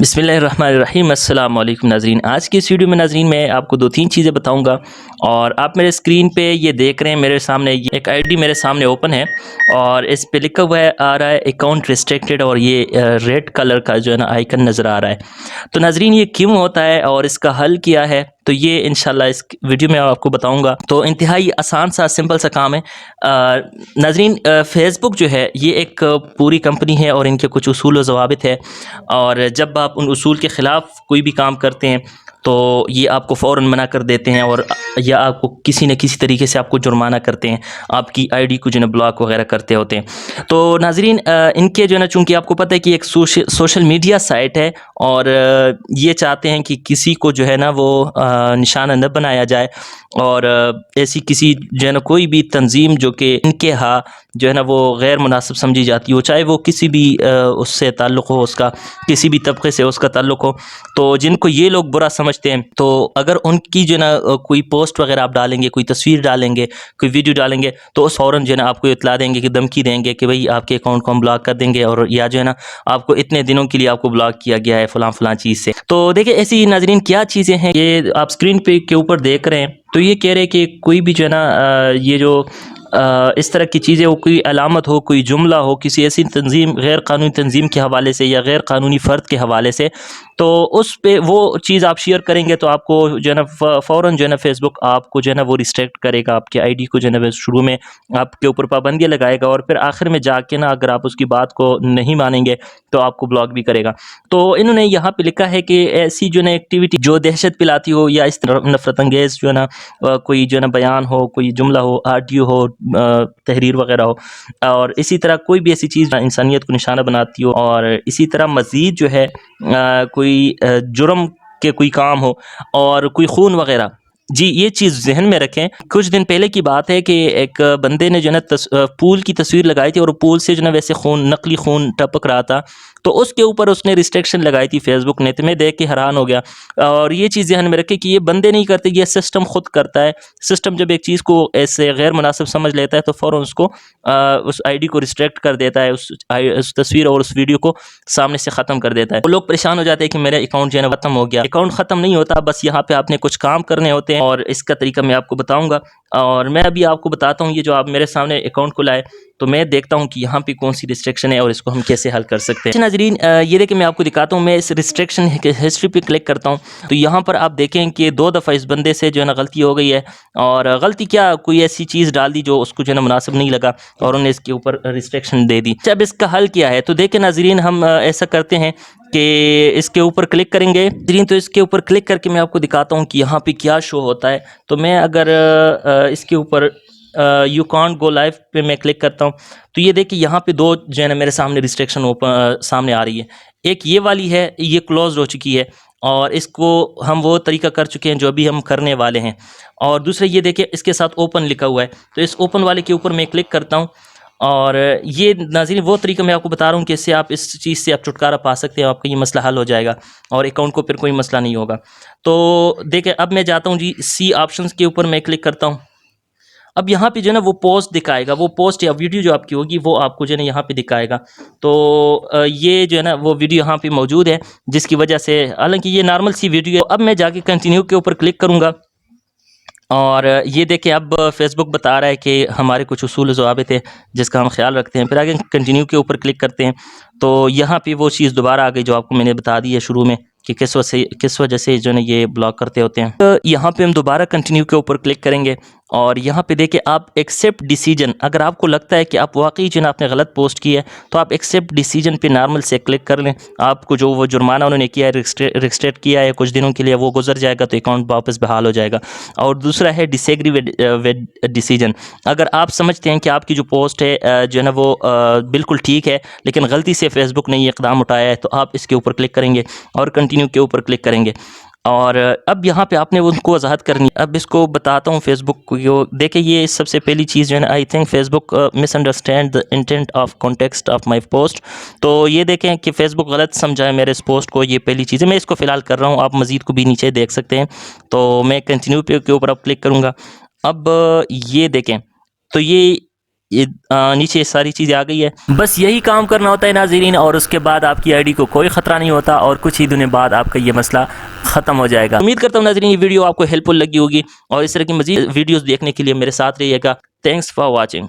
बिस्मिल्लाहिर्रहमानिर्रहीम। अस्सलाम वालेकुम नाज़रीन। आज की इस वीडियो में नाज़रीन मैं आपको 2-3 चीज़ें बताऊंगा और आप मेरे स्क्रीन पे ये देख रहे हैं, मेरे सामने एक आईडी मेरे सामने ओपन है और इस पे लिखा हुआ है आ रहा है अकाउंट रिस्ट्रिक्टेड और ये रेड कलर का जो है ना आइकन नज़र आ रहा है। तो नाज़रीन ये क्यों होता है और इसका हल क्या है, तो ये इंशाल्लाह इस वीडियो में आपको बताऊंगा। तो इंतहाई आसान सा सिंपल सा काम है। नाज़रीन फ़ेसबुक जो है ये एक पूरी कंपनी है और इनके कुछ उसूल व ज़वाबित है, और जब आप उन उसूल के ख़िलाफ़ कोई भी काम करते हैं तो ये आपको फ़ौरन मना कर देते हैं और या आपको किसी न किसी तरीके से आपको जुर्माना करते हैं, आपकी आईडी को जो है ब्लॉक वगैरह करते होते हैं। तो नाज़रीन इनके जो है ना, चूँकि आपको पता है कि एक सोशल मीडिया साइट है और ये चाहते हैं कि किसी को जो है ना वो निशाना न बनाया जाए और ऐसी किसी जो है ना कोई भी तंजीम जो कि इनके यहाँ जो है ना वो गैर मुनासिब समझी जाती हो, चाहे वो किसी भी उससे ताल्लुक़ हो, उसका किसी भी तबके से उसका ताल्लुक़ हो, तो जिनको ये लोग बुरा समझते हैं, तो अगर उनकी जो है ना कोई पोस्ट वगैरह आप डालेंगे, कोई तस्वीर डालेंगे, कोई वीडियो डालेंगे, तो उस फ़ौरन जो है ना आपको इत्तला देंगे कि धमकी देंगे कि भाई आपके अकाउंट को हम ब्लॉक कर देंगे और या जो है ना आपको इतने दिनों के लिए आपको ब्लॉक किया गया है फ़लाँ चीज़ से। तो देखिए ऐसी नाज़रीन क्या चीज़ें हैं, ये आप स्क्रीन पे के ऊपर देख रहे हैं। तो ये कह रहे हैं कि कोई भी जो है ना ये जो इस तरह की चीज़ें हो, कोई अलामत हो, कोई जुमला हो किसी ऐसी तंजीम, गैर कानूनी तंजीम के हवाले से या गैर कानूनी फ़र्द के हवाले से, तो उस पे वो चीज़ आप शेयर करेंगे तो आपको जो है ना फ़ौरन जो है ना फ़ेसबुक आपको जो है ना वो रिस्ट्रिक्ट करेगा, आपकी आईडी को जो है ना शुरू में आपके ऊपर पाबंदियाँ लगाएगा और फिर आखिर में जाके ना अगर आप उसकी बात को नहीं मानेंगे तो आपको ब्लॉक भी करेगा। तो इन्होंने यहाँ पे लिखा है कि ऐसी जो है ना एक्टिविटी जो दहशत पिलाती हो या इस तरह नफ़रत अंगेज़ जो है ना कोई जो है ना बयान हो, कोई जुमला हो, ऑडियो हो, तहरीर वगैरह हो, और इसी तरह कोई भी ऐसी चीज़ इंसानियत को निशाना बनाती हो, और इसी तरह मज़ीद जो है कोई जुर्म के कोई काम हो और कोई खून वगैरह। जी, ये चीज़ ज़हन में रखें। कुछ दिन पहले की बात है कि एक बंदे ने जो है ना पूल की तस्वीर लगाई थी और पूल से जो है ना वैसे खून, नकली खून टपक रहा था, तो उसके ऊपर उसने रिस्ट्रिक्शन लगाई थी फ़ेसबुक ने। तो मैं देख के हैरान हो गया। और ये चीज़ ध्यान में रखें कि ये बंदे नहीं करते, ये सिस्टम खुद करता है। सिस्टम जब एक चीज़ को ऐसे गैर मुनासिब समझ लेता है तो फ़ौरन उसको उस आईडी को रिस्ट्रिक्ट कर देता है, उस तस्वीर और उस वीडियो को सामने से ख़त्म कर देता है। वो लोग परेशान हो जाते हैं कि मेरा अकाउंट जो है ना ख़त्म हो गया। अकाउंट ख़त्म नहीं होता, बस यहाँ पे आपने कुछ काम करने होते हैं और इसका तरीका मैं आपको बताऊँगा। और मैं अभी आपको बताता हूँ, ये जो आप मेरे सामने अकाउंट खुला है, तो मैं देखता हूँ कि यहाँ पे कौन सी रिस्ट्रिक्शन है और इसको हम कैसे हल कर सकते हैं। नाज़रीन ये देखिए मैं आपको दिखाता हूँ, मैं इस रिस्ट्रिक्शन हिस्ट्री पे क्लिक करता हूँ, तो यहाँ पर आप देखें कि 2 दफ़ा इस बंदे से जो है ना गलती हो गई है, और गलती क्या, कोई ऐसी चीज़ डाल दी जो उसको जो है ना मुनासिब नहीं लगा और उन्हें इसके ऊपर रिस्ट्रिक्शन दे दी। अब इसका हल क्या है, तो देखें नाज़रीन हम ऐसा करते हैं कि इसके ऊपर क्लिक करेंगे। तो इसके ऊपर क्लिक करके मैं आपको दिखाता हूँ कि यहाँ पे क्या शो होता है। तो मैं अगर इसके ऊपर यू कांट गो लाइव पे मैं क्लिक करता हूँ, तो ये देखिए यहाँ पे 2 जो है ना मेरे सामने रिस्ट्रिक्शन सामने आ रही है। एक ये वाली है, ये क्लोज हो चुकी है और इसको हम वो तरीका कर चुके हैं जो अभी हम करने वाले हैं। और दूसरा ये देखिए इसके साथ ओपन लिखा हुआ है, तो इस ओपन वाले के ऊपर मैं क्लिक करता हूँ और ये नाज़रीन वो तरीका मैं आपको बता रहा हूँ कि इससे आप इस चीज़ से आप छुटकारा पा सकते हैं, आपका ये मसला हल हो जाएगा और अकाउंट को फिर कोई मसला नहीं होगा। तो देखिए अब मैं जाता हूँ जी, सी ऑप्शंस के ऊपर मैं क्लिक करता हूँ। अब यहाँ पे जो है ना वो पोस्ट दिखाएगा, वो पोस्ट या वीडियो जो आपकी होगी वो आपको जो है ना यहाँ पे दिखाएगा। तो ये जो है ना वो वीडियो यहाँ पे मौजूद है, जिसकी वजह से, हालांकि ये नॉर्मल सी वीडियो है। अब मैं जाके कंटिन्यू के ऊपर क्लिक करूँगा और ये देखिए अब फेसबुक बता रहा है कि हमारे कुछ उसूल ज़वाबित है जिसका हम ख्याल रखते हैं। फिर आगे कंटिन्यू के ऊपर क्लिक करते हैं, तो यहाँ पे वो चीज़ दोबारा आ गई जो आपको मैंने बता दी है शुरू में कि किस वजह से जो है ये ब्लॉक करते होते हैं। तो यहाँ पे हम दोबारा कंटिन्यू के ऊपर क्लिक करेंगे और यहाँ पे देखिए आप एक्सेप्ट डिसीजन, अगर आपको लगता है कि आप वाकई जो है आपने गलत पोस्ट की है तो आप एक्सेप्ट डिसीजन पे नॉर्मल से क्लिक कर लें। आपको जो वो जुर्माना उन्होंने किया है, रिस्ट्रिक्ट किया है कुछ दिनों के लिए, वो गुजर जाएगा तो अकाउंट वापस बहाल हो जाएगा। और दूसरा है डिसएग्री विद डिसीजन, अगर आप समझते हैं कि आपकी जो पोस्ट है जो है ना वो बिल्कुल ठीक है लेकिन गलती से फेसबुक ने ये इक़दाम उठाया है, तो आप इसके ऊपर क्लिक करेंगे और कंटिन्यू के ऊपर क्लिक करेंगे। और अब यहाँ पे आपने उनको वजाहत करनी। अब इसको बताता हूँ फेसबुक को। देखिए ये सबसे पहली चीज़ जो है ना, I think Facebook misunderstand the intent of context of my post. तो ये देखें कि फेसबुक गलत समझा है मेरे इस पोस्ट को, ये पहली चीज़ है। मैं इसको फ़िलहाल कर रहा हूँ, आप मज़ीद को भी नीचे देख सकते हैं। तो मैं कंटिन्यू पे के ऊपर अब क्लिक करूँगा। अब ये देखें, तो ये یہ نیچے ساری چیزیں آ گئی ہے. بس یہی کام کرنا ہوتا ہے ناظرین، اور اس کے بعد آپ کی آئی ڈی کو کوئی خطرہ نہیں ہوتا، اور کچھ ہی دنوں بعد آپ کا یہ مسئلہ ختم ہو جائے گا. امید کرتا ہوں ناظرین یہ ویڈیو آپ کو ہیلپ فل لگی ہوگی، اور اس طرح کی مزید ویڈیوز دیکھنے کے لیے میرے ساتھ رہیے گا. Thanks for watching.